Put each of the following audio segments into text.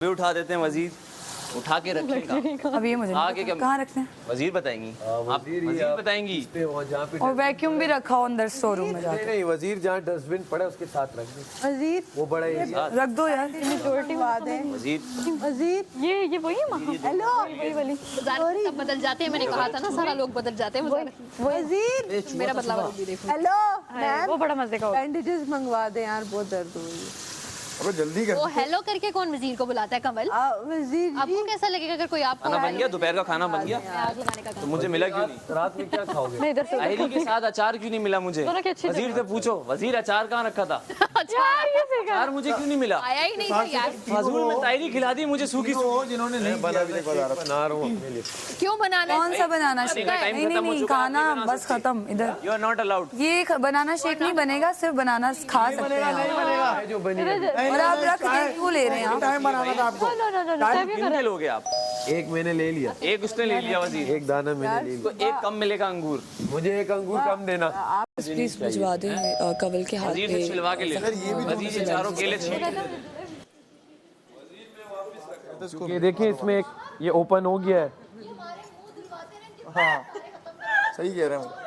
भी उठा देते हैं वजीर, उठा के रखेगा। अब ये मुझे आगे क्या कहाँ रखते हैं? वजीर बताएंगी, आप वजीर बताएंगी। और वैक्यूम भी रखा हो अंदर स्टोर रूम में जाके। नहीं, वजीर जहाँ डस्टबिन पड़ा उसके साथ रख दो। वजीर वो बड़ा एरिया रख दो यार। मेजोरिटी बात है। वजीर वजीर ये वही है वहाँ। हेलो वही वाली। सब बदल जाते हैं, मैंने कहा था ना सारा लोग बदल जाते हैं। वजीर मेरा बदलाव भी देखो। हेलो मैम वो बड़ा मजे का होगा। बैंडेजेस मंगवा दे यार, बहुत दर्द हो रही है। अबे जल्दी कर। वो हेलो करके कौन वजीर को बुलाता है? कमल, वजीर जी आपको कैसा लगेगा अगर कोई आपको खाना बन गया, दोपहर का खाना बन गया, आग लगाने का तो काम? मुझे मिला क्यों नहीं? रात में क्या खाओगे? मैं इधर से ताहिरी के साथ अचार क्यों नहीं मिला मुझे? दोनों की अच्छी वजीर से पूछो, वजीर अचार कहाँ रखा था? अचार मुझे क्यों नहीं मिला? आया ही नहीं था यार। फाजूल में ताहिरी खिला दी मुझे सूखी सूखी। जिन्होंने नहीं बना रहा हूँ अपने लिए। क्यों बनाना कौन सा बनाना शेक? का टाइम नहीं खत्म हो नहीं चुका, खाना आप नहीं बना बस खत्म इधर। You are not allowed. ये बनाना शेक नहीं बनेगा, सिर्फ बनाना खा सकते हैं। जो बनी है। और आप रख के क्यों ले रहे हैं आप? टाइम बनाना था आपको। कितने लोगे आप? एक मैंने ले लिया, एक उसने ले लिया वजीर, एक दाना मैंने ले तो लिया। एक कम मिलेगा अंगूर। मुझे एक अंगूर कम देना। प्लीज भिजवा दें कवल के हाथ वजीर से छिलवा के ले लो। वजीर ये चारों केले छील। ये देखिए इसमें एक ये ओपन हो गया है। हाँ सही कह रहे हैं।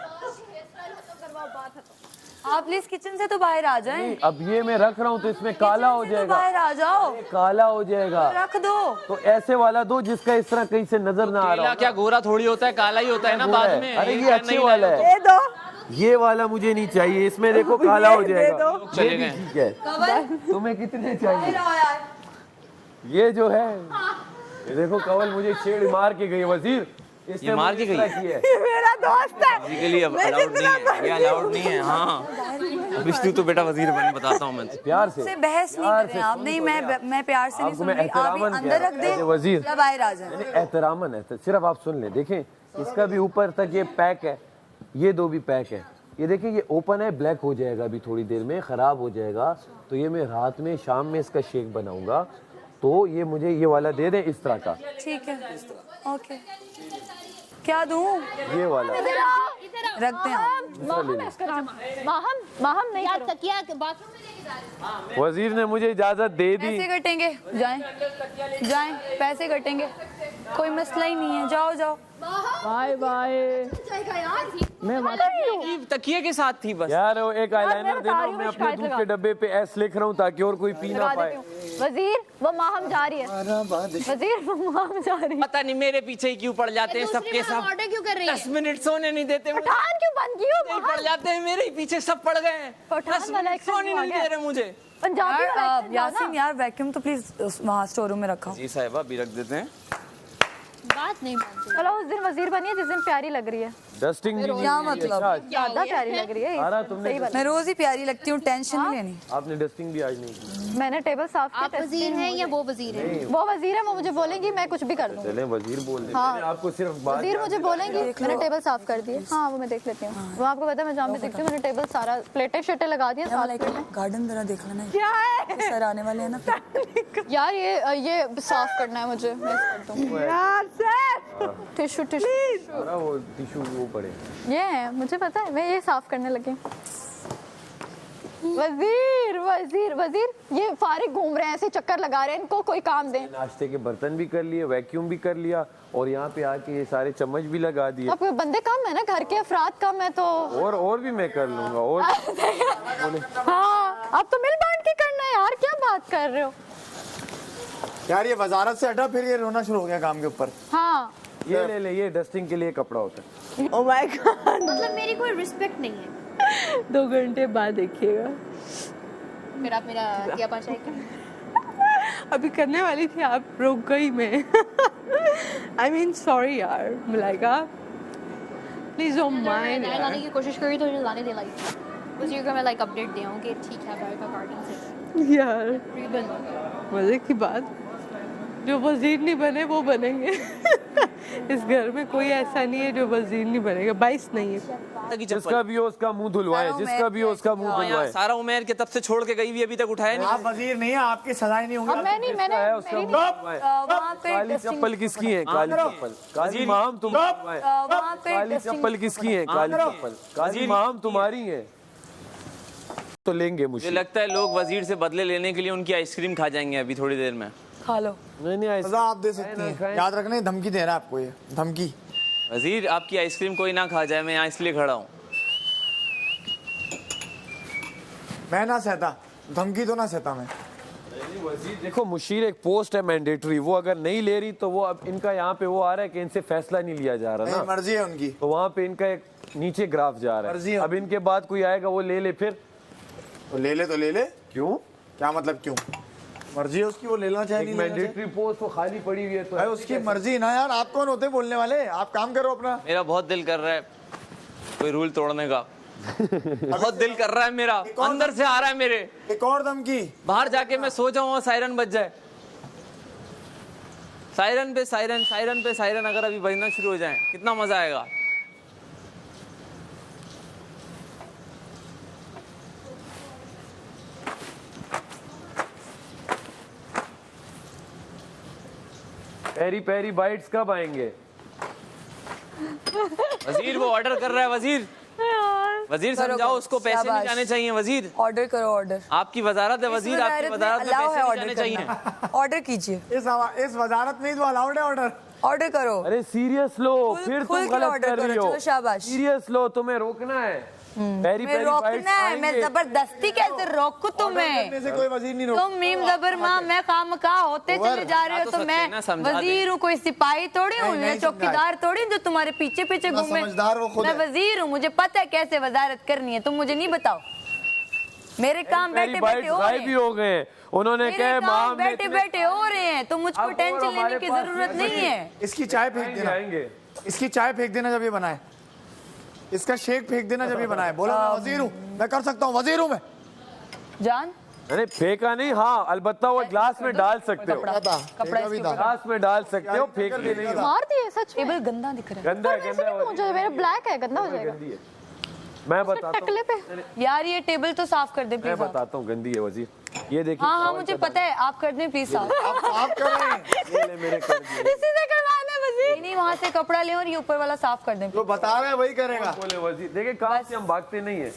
आप प्लीज किचन से तो बाहर आ जाएं। अब ये मैं रख रहा हूँ तो इसमें काला हो तो जाएगा, बाहर आ जाओ, काला हो जाएगा। रख दो। तो ऐसे वाला दो जिसका इस तरह कहीं से नजर ना आ रहा केला हो। क्या गोरा थोड़ी होता है, काला ही होता है ना बाद में। अरे ये क्या अच्छे नहीं वाला लाए है। हो दो ये वाला मुझे नहीं चाहिए, इसमें देखो काला हो जाएगा। तो चले गए। ठीक है, तुम्हें कितने चाहिए? ये जो है, ये देखो कवल मुझे छेड़ मार के गई वजीर। इसने ये मार मुझे के इस गई? तरह की है। मेरा दोस्त है। किसी के लिए अब अलाउड नहीं है, ये अलाउड नहीं है। हाँ विष्णु तो बेटा वजीर बन, बताता हूँ मैं। प्यार से से बहस नहीं प्यार करें से आप। सुन नहीं तो ले मैं प्यार से नहीं आपको सुन मैं रही। आप एहतरामन ही कह अंदर रहा रख हूं, दे ऐसे वजीर। या बाहर आ जाए। एहतरामन है। सिर्फ आप सुन ले, देखें इसका भी ऊपर तक ये पैक है, ये दो भी पैक है। ये देखिए ये ओपन है, ब्लैक हो जाएगा अभी थोड़ी देर में, खराब हो जाएगा। तो ये मैं रात में शाम में इसका शेक बनाऊंगा, तो ये मुझे ये वाला दे दें इस तरह का। ठीक है, ओके। क्या दूं? ये वाला रखते हैं आप। माहम नहीं यार, तकिया बाथरूम में लेके जा रहे हैं। वजीर ने मुझे इजाजत दे दी। पैसे कटेंगे, जाएं जाएं, पैसे कटेंगे, कोई मसला ही नहीं है। जाओ जाओ। Bye bye. तकिए के साथ थी बस। यार वो एक आईलाइनर देना, मैं अपने दूध के डब्बे पे एस लिख रहा हूँ ताकि और कोई पी ना पाए। वजीर वो माहम जा रही है। वजीर वो माहम जा रही है। पता नहीं मेरे पीछे ही क्यों पड़ जाते हैं सबके सब। ऑर्डर क्यों कर रही है? 10 मिनट सोने नहीं देते मुझे। पठान क्यों बन गई हो? नहीं पड़ जाते हैं मेरे ही पीछे, सब पड़ गए हैं। पठान 10 वाला मिनट सोने नहीं दे रहे मुझे। पंजाबी वाला यार accent लाओ यासीन ना। यार वैक्यूम तो प्लीज वहाँ स्टोर रूम में रखा। जी साहिबा भी रख देते हैं। बात नहीं मानती। चलो उस दिन वजीर बनी है जिस दिन प्यारी लग रही है, डस्टिंग भी क्या मतलब? ज्यादा प्यारी लग रही है। सारा तुमने सही बात। मैं रोज ही प्यारी लगती हूँ, टेंशन नहीं लेनी। आपने डस्टिंग भी आज नहीं की। मैंने टेबल साफ आप की। वजीर हैं या वो वजीर हैं? वो वजीर है, वो मुझे बोलेंगी मैं कुछ भी कर दूँ। चले वजीर बोल रहे हाँ। मैंने आपको सिर्फ बात वजीर मुझे बोलेंगी मैंने टेबल साफ कर दी है। हाँ वो मैं देख लेती हूँ। वो आपको पता है मैं जहाँ भी देखती हूँ मैंने टेबल सारा प्लेटें शेटें लगा दी हैं। गार्डन जरा देख लेना। क्या है सर आने वाले हैं ना फिर। यार, ये साफ करना है मुझे, मैं कर दूँ। यार सर टिश्यू टिश्यू सारा वो टिश्यू वो पड़े। ये है, मुझे पता है, मैं ये साफ करने लगी। वजीर वजीर वजीर ये फारिग घूम रहे हैं, ऐसे चक्कर लगा रहे हैं, इनको कोई काम दे। नाश्ते के बर्तन भी कर लिए, वैक्यूम भी कर लिया और यहाँ पे आके ये सारे चम्मच भी लगा दिए। अब बंदे कम है ना, घर के अफराद कम है तो। और भी मैं कर लूंगा। और हाँ अब तो मिल बांट के करना है यार, क्या बात कर रहे हो? यार ये वजारत से हटा, फिर ये रोना शुरू हो गया काम के ऊपर। हाँ ये ले ले, ये डस्टिंग के लिए कपड़ा होता है। Oh my God. मतलब मेरी कोई रिस्पेक्ट नहीं है। 2 घंटे बाद देखिएगा। फिर आप मेरा क्या पाशाएगा? अभी करने वाली थी, आप रुक गई मैं। आई मीन सॉरी यार मलाइका, प्लीज डोंट माइंड। मैं लाने की कोशिश करी तो मुझे लाने दे लाइक वजीर को मैं लाइक अपडेट दे कि ठीक है बारिका गार्डन से यार तकरीबन। मजे की बात, जो वजीर नहीं बने वो बनेंगे। इस घर में कोई ऐसा नहीं है जो वजीर नहीं बनेगा। 22 नहीं है। जिसका भी हो उसका मुंह धुलवाए, जिसका भी हो उसका मुंह धुलवाए। सारा उमेर के तब से छोड़ के गई हुई अभी तक उठाया नहीं। आप वजीर नहीं है, आपकी सजाएं नहीं अब होंगी। मैं नहीं, मैंने है उसका मेरी मुंह नहीं। धुलवाए। वहाँ पे काली चप्पल किसकी है? काली चप्पल। काली माम तुम धुलवाए। वहाँ पे काली चप्पल किसकी है? काली चप्पल। काली माम तुम्हारी है तो लेंगे मुझे मुझे। लगता है लोग वजीर से बदले लेने के लिए उनकी आइसक्रीम खा जाएंगे अभी थोड़ी देर में। खा लो। नहीं सजा आप दे सकती हैं, याद रखना, धमकी दे रहा है आपको, ये धमकी। वजीर आपकी आइसक्रीम कोई ना खा जाए, मैं यहाँ इसलिए खड़ा हूँ। मैं ना सहता, धमकी तो ना सहता मैं। देखो मुशीर एक पोस्ट है मैंडेटरी, वो अगर नहीं ले रही तो वो अब इनका यहाँ पे वो आ रहा है कि इनसे फैसला नहीं लिया जा रहा नहीं, ना, मर्जी है उनकी। तो वहाँ पे इनका एक नीचे ग्राफ जा रहा मर्जी है। है। अब इनके बाद कोई आएगा वो ले ले, फिर तो ले ले, तो ले ले। क्यों? क्या मतलब क्यों? मर्जी है उसकी, वो लेना चाहे, नहीं लेना चाहे। मैंडेटरी पोस्ट वो खाली पड़ी हुई है तो भाई उसकी मर्जी ना यार, आप कौन होते बोलने वाले? आप काम करो अपना। मेरा बहुत दिल कर रहा है कोई रूल तोड़ने का। बहुत दिल कर रहा है मेरा, अंदर से आ रहा है मेरे। एक और धमकी। बाहर जाके मैं सो जाऊँ और सायरन बज जाए। सायरन पे सायरन, सायरन पे सायरन अगर अभी बजना शुरू हो जाए, कितना मजा आएगा। पेरी पेरी बाइट्स कब आएंगे? वजीर वो ऑर्डर कर रहा है। वजीर वजीर समझाओ उसको, पैसे नहीं जाने चाहिए। वजीर ऑर्डर करो, ऑर्डर। आपकी वजारत है वजीर, आपकी वजारत में पैसे नहीं जाने चाहिए। ऑर्डर कीजिए। इस वजारत में ही तो अलाउड है ऑर्डर। ऑर्डर करो। अरे सीरियस लो, फिर तुम गलत कर रही हो। शाबाश। सीरियस लो, तुम्हें रोकना है। पेरी मैं पेरी रोकना बाइट्स है, मैं आएंगे। जबरदस्ती कैसे रोकूं तुम्हें? करने से कोई वजीर नहीं रोक। तुम मीम जबर माँ, मैं खामखा होते चले जा रहे हो, तो मैं वजीर हूँ, कोई सिपाही थोड़ी हूँ, मैं चौकीदार थोड़ी जो तुम्हारे पीछे पीछे घूमे। समझदार वो खुद मैं है। वजीर हूँ, मुझे पता है कैसे वजारत करनी है, तुम मुझे नहीं बताओ। मेरे काम बैठे बैठे हो रहे भी हैं, हो गए। उन्होंने कहा माँ बैठे बैठे हो रहे हैं, तो मुझको अब और टेंशन लेने हमारे की पास जरूरत नहीं है। इसकी चाय फेंक देना, आएंगे। इसकी चाय फेंक देना जब ये बनाए, इसका शेक फेंक देना जब ये बनाए। बोला मैं वजीर हूँ, मैं कर सकता हूँ, वजीर हूँ मैं। जान अरे फेंका नहीं, हाँ अलबत्ता वो ग्लास में डाल सकते हो, कपड़ा भी था। ग्लास में डाल सकते हो, फेंकते नहीं हो। मार दिए सच में। टेबल गंदा दिख रहा गंदा है, ऐसे गंदा नहीं पहुंचा, मेरा ब्लैक है, गंदा हो जाएगा। गंदी है। मैं बताता टकले पे है यार, ये टेबल तो साफ कर दे मैं प्लीज। बताता हूँ, गंदी है वजीर। ये देखिए। हाँ हाँ मुझे पता है, आप कर दें प्लीज साफ। आप कर रहे हैं, ये ले मेरे कर दिए। इसी से करवाना है वजीर। नहीं, वहाँ से कपड़ा ले और ये ऊपर वाला साफ कर दें। जो बता रहे हैं वही करेगा। बोले वजीर, देखिए काम से हम भागते नहीं है,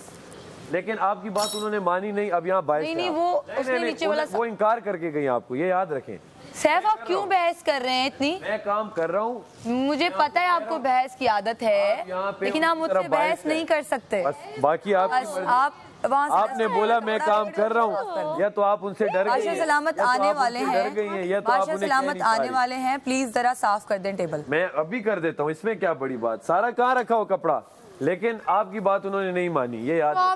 लेकिन आपकी बात उन्होंने मानी नहीं। अब यहाँ बाइट नहीं, वो उसने नीचे वाला वो इनकार करके गई आपको, ये याद रखें। सैफ आप क्यों बहस कर रहे हैं इतनी? मैं काम कर रहा हूँ, मुझे पता है आपको बहस की आदत है, यहाँ पे लेकिन आप उस मुझसे तरफ बहस बाइट है। नहीं कर सकते। बस बाकी आपकी बस मर्जी। आप वहाँ से आपने बोला मैं काम कर रहा हूँ, या तो आप उनसे डर गई बादशाह हैं, सलामत या तो आने आप वाले उनसे डर गई हैं, या हैं, तो आप बादशाह उन्हें कह सलामत नहीं पा आने रही। वाले हैं, प्लीज जरा साफ कर दें टेबल। मैं अभी कर देता हूँ, इसमें क्या बड़ी बात। सारा कहाँ रखा हो कपड़ा, लेकिन आपकी बात उन्होंने नहीं मानी, ये याद ड्रॉ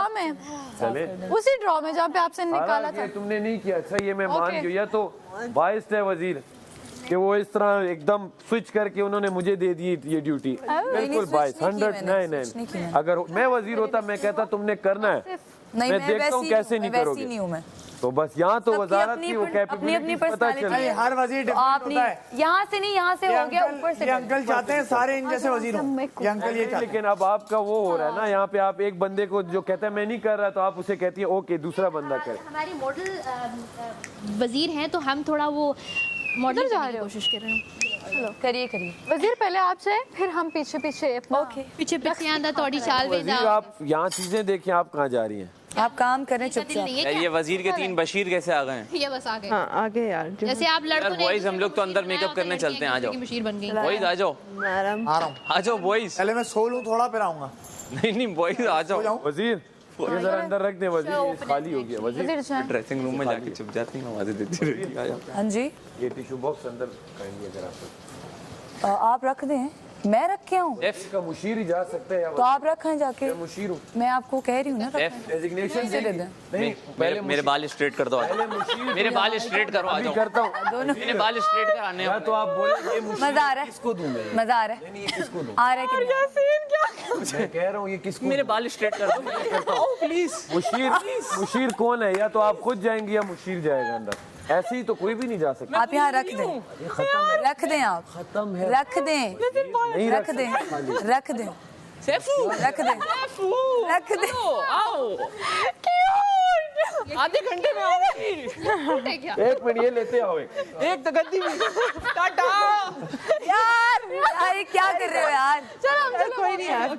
में चले। उसी ड्रॉ में जहाँ पे आपसे निकाला था। ये तुमने नहीं किया, अच्छा ये मैं मान गई। या तो बाइस है वजीर कि वो इस तरह एकदम स्विच करके उन्होंने मुझे दे दी ये ड्यूटी। बिल्कुल बाइस 100 नहीं। अगर मैं वजीर होता मैं कहता तुमने करना है, नहीं, मैं देखता हूँ कैसे नहीं करोगे। नहीं हूँ मैं। तो बस यहाँ तो वजारत की वो अपनी कैपेबिलिटी पता पर्सनालिटी चल। है। हर वजीर तो different आपने होता है। यहाँ से नहीं, यहाँ से हो गया ऊपर से। ये अंकल चाहते हैं सारे इन जैसे वजीर हों। ये अंकल ये चाहते हैं। लेकिन अब आपका वो हो रहा है ना, यहाँ पे आप एक बंदे को जो कहता है मैं नहीं कर रहा, तो आप उसे कहती है ओके दूसरा बंदा करे। हमारी मॉडल वजीर हैं, तो हम थोड़ा वो मॉडल करने की कोशिश कर रहे हैं। करिए करिए। वजीर पहले आपसे, फिर हम पीछे पीछे अपना। ओके, पीछे पीछे आंदा थोड़ी चाल वजीर वेदा। आप यहाँ चीजें देखिए, आप कहाँ जा रही हैं? आप काम करें दिल चुपचाप। नहीं है यार क्या? ये वजीर के 3 बशीर कैसे आ गए हैं? ये बस आ गए। हाँ आगे यार जो जैसे आप लड़कों यार बॉयज हम लोग तो अंदर मेकअप करने चलते हैं, आ जाओ बशीर बन गई। बॉयज आ जाओ, आराम आ रहा हूँ, आ जाओ बॉयज। पहले मैं सो लूँ थोड़ा, फिर आऊंगा। नहीं बॉयज आ जाओ। वजीर ये जरा अंदर रख दें वजीर, ये खाली हो गया वजीर। वजीर चाय। ड्रेसिंग रूम में जाके चुप जाती हैं, आवाजें देती रहती हैं। आ जाओ। हाँ जी, ये टिश्यू बॉक्स अंदर करेंगे अगर आप। आप रख दें, मैं रखे हूँ इसका मुशीर ही जा सकता है या तो आप रखें जाके। मैं मुशीर हूँ। मैं आपको कह रही हूँ ना, रखें। डेजिग्नेशन से दे दें। नहीं मेरे बाल स्ट्रेट कर दो, आ जाओ। मेरे बाल स्ट्रेट करो, आ अभी जाओ। करता हूँ। मेरे बाल स्ट्रेट कराने या हैं। तो आप बोले ये मुशीर मजा आ रहा है, किसको दूं मैं? मजा आ रहा है, नहीं ये किसको दूं? आ रहा है कि नहीं? मैं कह रहा हूँ ये किसको मेरे बाल स्ट्रेट कर दो, मैं करता हूँ प्लीज। मुशीर कौन है? या तो आप खुद जाएंगे या मुशीर जाएगा अंदर, ऐसे ही तो कोई भी नहीं जा सकता। आप यहाँ रख दें, रख दें, आप खत्म है, रख दें, नहीं रख दें, रख दें, सैफू रख दें, रख दें। आओ, आधे घंटे में आओगी। एक मिनट ये लेते आओ एक तो गद्दी में टाटा। यार यार, ये क्या कर रहे हो यार? कोई नहीं यार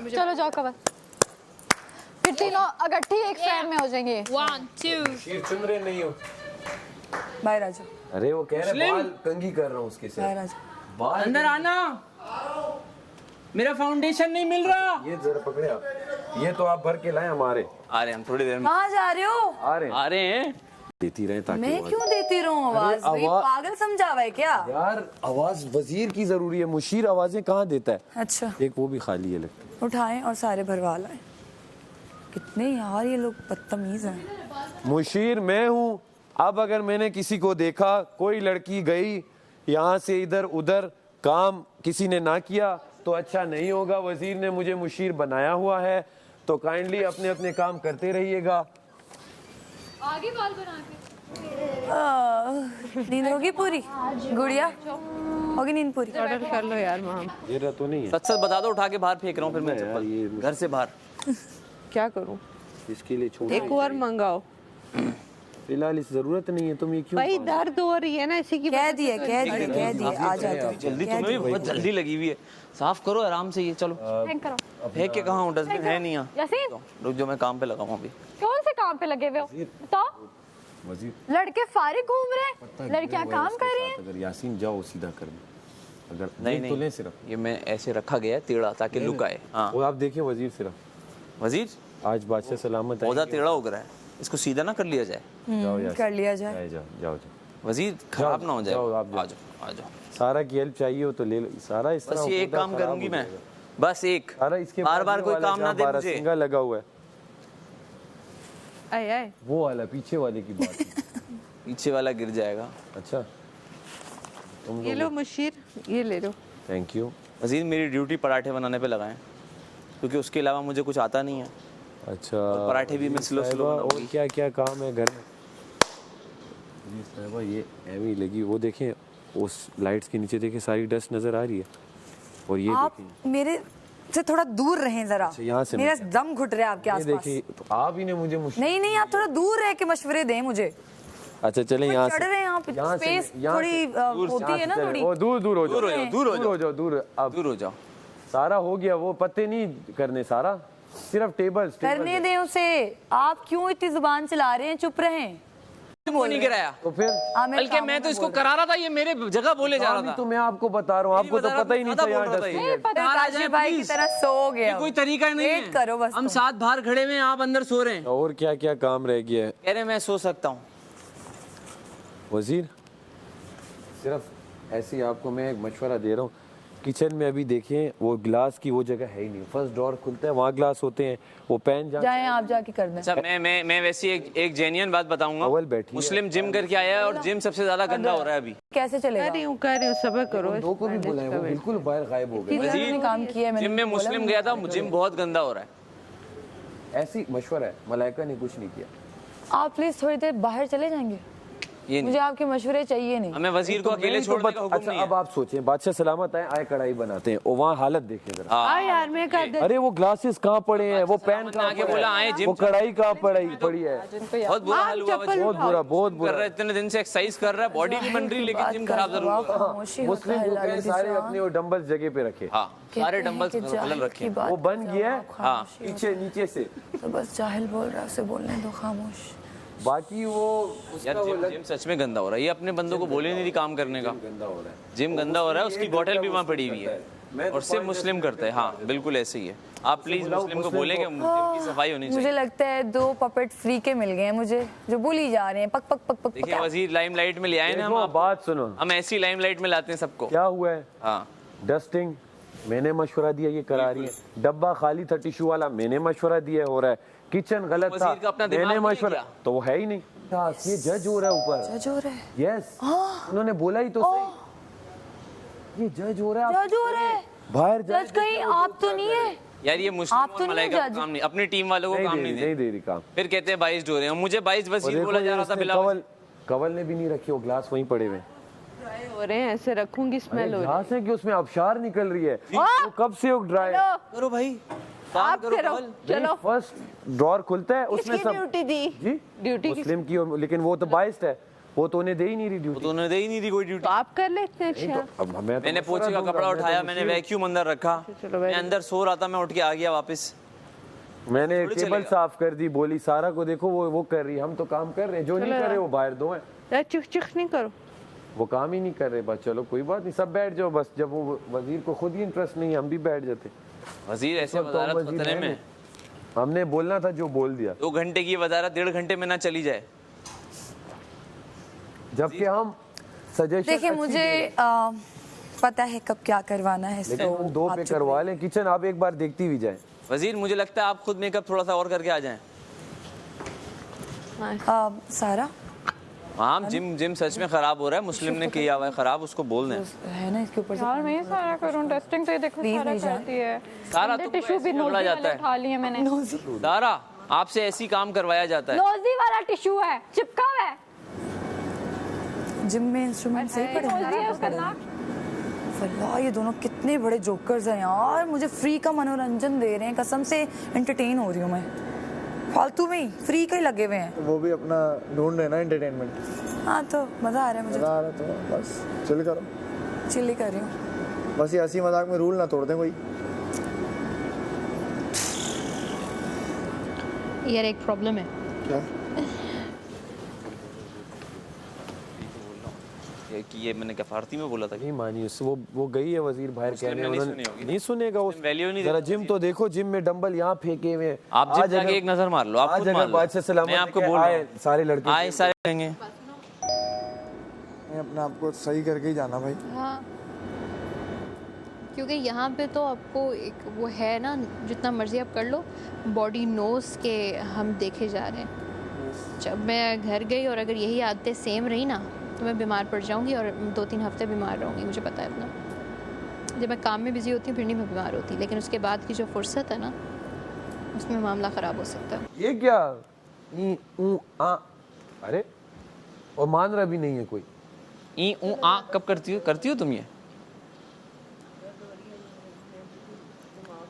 चलो जाओ कवर। फिर तीनों अगट्ठी एक फ्रेम में हो जाएंगे। 1 2 मुशीर चुन रहे नहीं हो। बाहर आ जाओ, अरे वो कह रहे बाल कंघी कर रहा हूँ उसके बाहर आ साथ। जाओ। बाल अंदर आना, मेरा फाउंडेशन नहीं मिल रहा। ये जरा पकड़े आप, ये तो आप भर के लाए हमारे। आ रहे हैं हम थोड़ी देर में, कहाँ जा रहे हो? आ रहे हैं। देती रहे ताकि मैं आवाज- क्यों देती रहूं आवाज? अरे भाई आवाज- पागल समझा हुआ है क्या? यार आवाज वजीर की जरूरी है, मुशीर आवाजें कहाँ देता है। अच्छा, एक वो भी खाली है लगता है। उठाएं और सारे भरवा लाएं। कितने यार ये लोग बदतमीज हैं। मुशीर मैं हूँ। अब अगर मैंने किसी को देखा, कोई लड़की गई यहाँ से इधर उधर, काम किसी ने ना किया तो अच्छा नहीं होगा। वजीर ने मुझे मुशीर बनाया हुआ है, तो काइंडली अपने अपने काम करते रहिएगा। आगे बाल बना के नींद होगी पूरी? गुड़िया होगी नींद पूरी? ऑर्डर कर लो यार माम। ये रहा तो नहीं है सच सच बता दो, उठा के बाहर फेंक रहा हूँ फिर मैं यार, चप्पल ये- घर से बाहर। क्या करूं? इसके लिए छोड़ एक और मंगाओ। फिलहाल इस जरूरत नहीं है, तुम ये क्यों भाई दर्द हो रही है ना, इसी की कह दिए कह दिए कह दिए, आ जाते हैं। जल्दी, तुम्हें भी बहुत जल्दी लगी हुई है। साफ करो आराम से ये, चलो हैंग करो। फेंक के कहाँ हूँ, डस्टबिन है नहीं यहाँ। यासीन रुक जो मैं काम पे लगा हूँ अभी। कौन से काम पे लगे हुए हो? बताओ। वजीर लड़के फारिग घूम रहे हैं, लड़कियां काम कर रही हैं। अगर यासीन जाओ सीधा कर दो, अगर नहीं तो ले नहीं, सिर्फ ये मैं ऐसे रखा गया है टेढ़ा ताकि लुक आए। हाँ वो आप देखिए वजीर सिर्फ वजीर, आज बादशाह सलामत पौधा आएंगे। टेढ़ा उग रहा है, इसको सीधा ना कर लिया जाए। जाओ यासीन, कर लिया जाए। जाओ जाओ जाओ जाओ। वजीर खराब ना हो जाए। जाओ, आप जाओ। आ जाओ आ जाओ। सारा की हेल्प चाहिए हो तो ले लो। सारा इस तरह बस ये एक पौधा काम खराब करूंगी हो मैं, जाएगा। बस एक। सारा इसके बार बार बाद कोई वाला काम ना जहाँ दे मुझे। बारहसिंगा लगा हुआ है, आए आए। वो वाला पीछे वाले की बात है। पीछे वाला गिर जाएगा। अच्छा तुम ये लो मुशीर, ये ले लो। Thank you. वजीर मेरी ड्यूटी पराठे बनाने पे लगाएं, क्योंकि उसके अलावा मुझे कुछ आता नहीं है। अच्छा और पराठे भी मैं स्लो स्लो और बनाऊंगी। क्या क्या काम है घर में? जी साहिबा ये एवी लगी, वो देखें उस लाइट्स के नीचे देखें सारी डस्ट नजर आ रही है। और ये आप देखें, मेरे से थोड़ा दूर रहें जरा। यहाँ से मेरा मैं- दम घुट रहा है आपके ये आसपास। देखिए तो आप ही ने मुझे नहीं नहीं, आप थोड़ा दूर रह के मशवरे दें मुझे। अच्छा चलें यहाँ चढ़ रहे हैं यहाँ पे, यहाँ से- स्पेस यहाँ थोड़ी से- होती है ना थोड़ी। ओ दूर दूर हो जाओ, दूर हो जाओ, दूर हो जाओ, दूर। अब दूर हो जाओ। सारा हो गया, वो पत्ते नहीं करने, सारा सिर्फ टेबल्स करने दें उसे। आप क्यों इतनी जुबान चला रहे हैं? चुप रहें। क्यों नहीं गिराया? तो फिर बल्कि मैं तो इसको करा रहा था, ये मेरे जगह बोले जा रहा था। तो मैं आपको बता रहा हूँ, आपको तो पता ही नहीं था यहाँ डस्टिंग है। बाहर आ जाए भाई की प्लीज। तरह सो गया। ये कोई तरीका नहीं है। वेट करो बस हम तुम। साथ बाहर खड़े हुए हैं, आप अंदर सो रहे हैं। और क्या क्या काम रह गया है कह रहे हैं मैं सो सकता हूँ। वजीर? सिर्फ ऐसे ही आपको मैं एक मशवरा दे रहा हूँ, किचन में अभी देखें वो ग्लास की वो जगह है ही नहीं। फर्स्ट डोर खुलता है, वहाँ ग्लास होते हैं, वो पैन जाएं आप जाके कर दें। अच्छा मैं वैसी एक जेन्युइन बात बताऊंगा। अव्वल बैठी है। मुस्लिम जिम करके आया है और जिम सबसे ज्यादा गंदा हो रहा है अभी। कैसे चलेगा? कर रही हूँ, सबर करो। दो को भी बुलाए, वो बिल्कुल बाहर गायब हो गए। किसी ने काम किया है, मैंने जिम में बोला मुस्लिम मुझे गया था, नहीं जिम बहुत गंदा हो रहा है। ऐसी मशवरा है, मलाइका ने कुछ नहीं किया। आप प्लीज थोड़ी देर बाहर चले जाएंगे? ये मुझे आपके मशवरे चाहिए नहीं। हमें वजीर को अकेले छोड़ने का हुक्म अच्छा नहीं है। अब आप सोचें, बादशाह सलामत आए कढ़ाई बनाते हैं, और वहाँ हालत देखें जरा। आ यार मैं कर दे। अरे वो ग्लासेस कहाँ पड़े हैं, वो पैन सलामत कहाँ आके पड़ा बोला, है, आए जिम वो कढ़ाई कहाँ पड़ी है। बहुत बुरा हाल हुआ चप्पल वजीर। बहुत बुरा, बहुत कर बुरा। रहा है, इतने दिन से एक्सरसाइज कर रहा है, बॉडी नहीं बन रही, लेकिन जिम खराब जरूर हो रहा है। मुस्लिम जो कहे सारे अपने वो डंबल्स जगह पे रखे, हाँ सारे डंबल्स गलत रखे हैं। वो बन गया है हाँ पीछे नीचे से, तो बस जाहिल बोल रहा है, उसे बोलने दो, खामोश। बाकी वो यार जिम सच में गंदा हो रहा है। ये अपने बंदों को बोले नहीं थी काम करने का। गंदा हो रहा है। जिम गंदा हो रहा है, उसकी बोतल भी वहाँ पड़ी हुई है और सिर्फ मुस्लिम करते हैं। हाँ बिल्कुल ऐसे ही है। आप प्लीज मुस्लिम को बोले कि जिम की सफाई होनी मुझे चाहिए। लगता है 2 पपेट फ्री के मिल गए हैं मुझे, जो भूल ही जा रहे हैं। पक पक पक पक देखिए वजीर लाइमलाइट में ले आए ना हम देखो आपको। बात सुनो, हम ऐसी लाइमलाइट में लाते हैं सबको। क्या हुआ है? हाँ डस्टिंग मैंने मशवरा दिया, ये करा रही है। डब्बा खाली था टिश्यू वाला, मैंने मशवरा दिया, हो रहा है। किचन गलत था, वजीर का अपना दिमाग मैंने नहीं है मशवरा, क्या? तो वो है ही नहीं। ये जज हो रहा है ऊपर। जज हो रहा है। यस उन्होंने बोला ही तो सही, ये जज हो रहा है। जज हो रहा है। बाहर जज कहीं आप तो नहीं है? यार ये मुस्लिम आप तो और नहीं मलाइका को जज। काम नहीं, अपनी टीम वालों को काम नहीं नहीं दे। दे रही काम। फिर कहते हैं 22 डोरे हैं, मुझे 22 और वजीर देखो बोला जा ये रहा था उसने बिला। कवल ने भी नहीं रखी, वो ग्लास वहीं पड़े हुए हैं। हो रहे हैं, ऐसे रखूंगी स्मेल हो रही है। ग्लास है कि उसमें अबशार निकल रही है, वो कब से वो ड्राई है। करो भाई काम आप करो करो, कवल। चलो। फर्स्ट ड्रॉर खुलता है उसमें किसकी सब ड्यूटी दी? जी ड्यूटी मुस्लिम की, लेकिन वो तो बाइस्ड है, वो तो उन्हें दे ही नहीं रही वो ड्यूटी। तो उन्होंने दे ही नहीं दी कोई ड्यूटी। तो आप कर लेते हैं। अच्छा अब मैं तो मैंने मशवरा पोछे का दूंगा, कपड़ा मैं तो उठाया, मैंने मुशीर- वैक्यूम अंदर रखा, चलो मैं अंदर सो रहा था, मैं उठ के आ गया वापस। मैंने थोड़ी टेबल चलेगा। साफ कर दी, बोली सारा को देखो वो कर रही है, हम तो काम कर रहे हैं, जो नहीं कर रहे वो बाहर दो हैं। चिख चिख नहीं करो। वो काम ही नहीं कर रहे, बस चलो कोई बात नहीं, सब बैठ जाओ बस। जब वो वजीर को खुद ही इंटरेस्ट नहीं है, हम भी बैठ जाते। वजीर ऐसे तो वजारत वजीर खतरे है में, नहीं। हमने बोलना था जो बोल दिया। 2 घंटे की वजारत 1.5 घंटे में ना चली जाए, जबकि हम सजेशन देखिए मुझे पता है कब क्या करवाना है, लेकिन हम 2 पे करवा लें। किचन आप एक बार देखती भी जाए। वजीर मुझे लगता है आप खुद मेकअप थोड़ा सा और करके आ जाएं। सारा हाँ, जिम सच में खराब हो रहा है, मुस्लिम ने किया हुआ है खराब, उसको बोल दें। है ना इसके ऊपर से यार मैं सारा करूं टेस्टिंग, तो ये देखो Please सारा नहीं जान। करती है। सारा गंदे तो टिश्यू भी पकड़ा नोजी जाता वाले है। उठा लिए मैंने। सारा आपसे ऐसी काम करवाया जाता है। नोजी वाला टिश्यू है, चिपका हुआ है। जिम में इंस्ट्रूमेंट सही पड़े नोजी है उसका नाक। फल्ला, ये दोनों कितने बड़े जोकर्स हैं यार, मुझे फ्री का मनोरंजन दे रहे हैं, कसम से एंटरटेन हो रही हूँ मैं। फालतू में ही फ्री का ही लगे हुए हैं। वो भी अपना ढूंढ रहे ना एंटरटेनमेंट। हाँ तो मजा आ रहा है मुझे, मजा आ रहा है तो बस चिल करो। चिल ही कर रही हूँ। बस ये हंसी मजाक में रूल ना तोड़ दें कोई। यार एक प्रॉब्लम है। क्या? कि ये मैंने कफारती में बोला था कि नहीं मानी उससे, वो गई है वजीर बाहर कहने, ने नहीं उन्होंने सुनी होगी। नहीं सुनेगा उस वैल्यू नहीं जरा देता जिम तो देखो, जिम में डंबल यहाँ फेंके हुए हैं। आप जिम आज जाके अगर- एक नजर मार लो, आप आज खुद अगर मार लो। बादशाह सलामत मैं आपको लेके बोल रहा आए, हूँ सारे लड़के आए सारे कहेंगे। अपने आप को सही करके ही जाना भाई। हाँ, क्योंकि यहाँ पे तो आपको एक वो है ना, जितना मर्जी आप कर लो, बॉडी नोज के हम देखे जा रहे हैं। जब मैं घर गई और अगर यही आदतें सेम रही ना, तो मैं बीमार पड़ जाऊँगी और 2-3 हफ्ते बीमार रहूँगी, मुझे पता है अपना। जब मैं काम में बिजी होती हूँ फिर नहीं मैं बीमार होती, लेकिन उसके बाद की जो फुर्सत है ना, उसमें मामला ख़राब हो सकता है। ये क्या ई ऊ आ, अरे और मान रहा भी नहीं है कोई। ई ऊ आ कब करती हो तुम ये?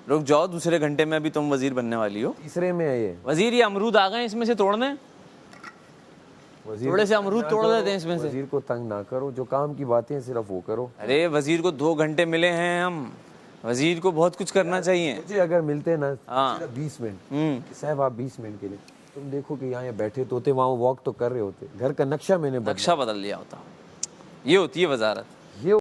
रुक जाओ, दूसरे घंटे में अभी तुम वजीर बनने वाली हो। तीसरे में है ये वजीर, ये अमरूद आ गए, इसमें से तोड़ने, वजीर थोड़े से को अमरूद तंग तोड़ ना देते हैं करो, इसमें से। वजीर को तंग ना करो, जो काम की बातें हैं सिर्फ वो करो। अरे वजीर को 2 घंटे मिले हैं हम, वजीर को बहुत कुछ करना चाहिए। मुझे अगर मिलते ना हाँ। सिर्फ 20 मिनट, साहब आप 20 मिनट के लिए, तुम देखो कि यहाँ बैठे तो होते, वहाँ वॉक तो कर रहे होते, घर का नक्शा मैंने नक्शा बदल लिया होता। ये होती है वजारत।